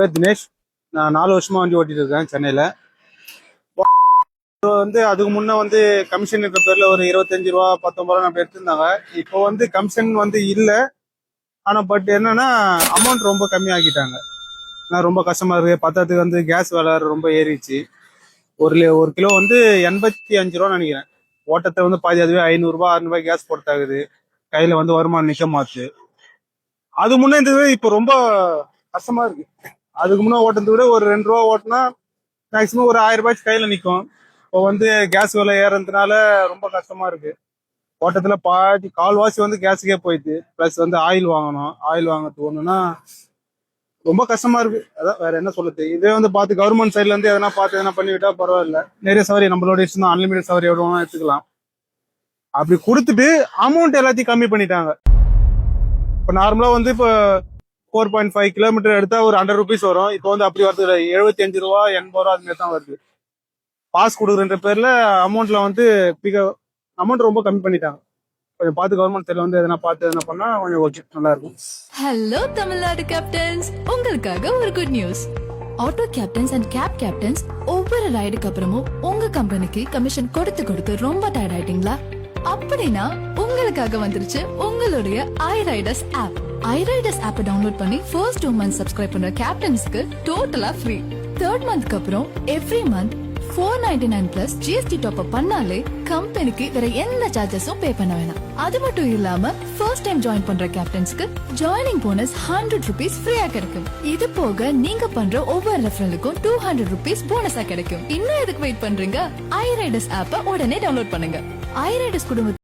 பேர் தினேஷ். நான் 4 வருஷமா வண்டி ஓட்டிட்டு இருக்கேன் சென்னையில. அதுக்கு முன்ன கமிஷன் இருக்கிற பேர்ல ஒரு 25 ரூபா 19 ரூபா நம்ம எடுத்திருந்தாங்க. இப்போ கமிஷன் இல்ல. ஆனா பட் என்னன்னா அமௌண்ட் ரொம்ப கம்மி ஆக்கிட்டாங்க. நான் ரொம்ப கஷ்டமா இருக்கு. பத்தாத்துக்கு கேஸ் விலை ரொம்ப ஏறிச்சு. ஒரு கிலோ 85 ரூபா நினைக்கிறேன். ஓட்டத்தை பாதி அதுவே 500 ரூபாய் 600 ரூபாய் கேஸ் போட்டாகுது. கையில வருமானம் நிக்க மாத்து. அது முன்னே இருந்தது இப்போ ரொம்ப கஷ்டமா இருக்கு. அதுக்கு முன்னே ஓட்டுறதை விட ஒரு 2 ரூபா ஓட்டினா மேக்சிமம் ஒரு 1000 ரூபாய்க்கு கையில நிக்கும். இப்போ கேஸ் விலை ஏறதுனால ரொம்ப கஷ்டமா இருக்கு. ஓட்டத்துல பாதி கால்வாசி கேஸுக்கே போயிடுது. பிளஸ் ஆயில் வாங்கணும். ஆயில் வாங்கறதுக்கு ஒண்ணுன்னா ரொம்ப கஷ்டமா இருக்கு. அதான் வேற என்ன சொல்லுது. இதே பார்த்து கவர்மெண்ட் சைட்ல எதனா பார்த்து எதனா பண்ணிவிட்டா பரவாயில்ல. நிறைய சவாரி நம்மளோட இஷ்டம் தான். அன்லிமிடெட் சவாரி எவ்வளோ வேணா எடுத்துக்கலாம். அப்படி கொடுத்துட்டு அமௌண்ட் எல்லாத்தையும் கம்மி பண்ணிட்டாங்க. இப்போ நார்மலா இப்போ 4.5 கிலோமீட்டர் எடுத்தா ஒரு 100 ருபீஸ் வரும். இப்போ அப்படி வருது 75 ரூபா 80 ரூபா அது மாதிரி தான் வருது. பாஸ் கொடுக்குறன்ற பேர்ல அமௌண்ட்ல அமௌண்ட் ரொம்ப கம்மி பண்ணிட்டாங்க. கொஞ்சம் பார்த்து கவர்மெண்ட் சைட்ல எதனா பார்த்து எதனா பண்ணா கொஞ்சம் ஓகே நல்லா இருக்கும். ஹலோ தமிழ்நாடு கேப்டன்ஸ், உங்களுக்காக ஒரு good news. Auto captains and cab captains ஒவ்வொரு ரைடுக்கு அப்புறமும் உங்க கம்பெனிக்கு கமிஷன் கொடுத்து ரொம்ப டயர்ட் ஆயிட்டீங்களா? அப்படின்னா உங்களுக்காக வந்துருச்சு உங்களுடைய iRiders ஆப். iRiders ஆப்பை டவுன்லோட் பண்ணி ஃபர்ஸ்ட் 2 months சப்ஸ்கிரைப் பண்ற கேப்டன்ஸ்க்கு டோட்டலா ஃப்ரீ. 3rd மந்த்க்கு அப்புறம் every month 499 plus GST top up பண்ணாலே கம்பெனிக்கு வேற எந்த சார்ஜஸும் பே பண்ண வேணாம். அது மட்டும் இல்லாம ஃபர்ஸ்ட் டைம் ஜாயின் பண்ற கேப்டன்ஸ்க்கு ஜாயினிங் போனஸ் 100 ருபீஸ் ஃப்ரீயா கிடைக்கும். இது போக நீங்க பண்ற ஒவ்வொரு ரெஃபரலுக்கும் 200 ருபீஸ் போனஸா கிடைக்கும். இன்னும் எதுக்கு வெயிட் பண்றீங்க? iRiders ஆப்பை உடனே டவுன்லோட் பண்ணுங்க. iRiders குடும்பத்துல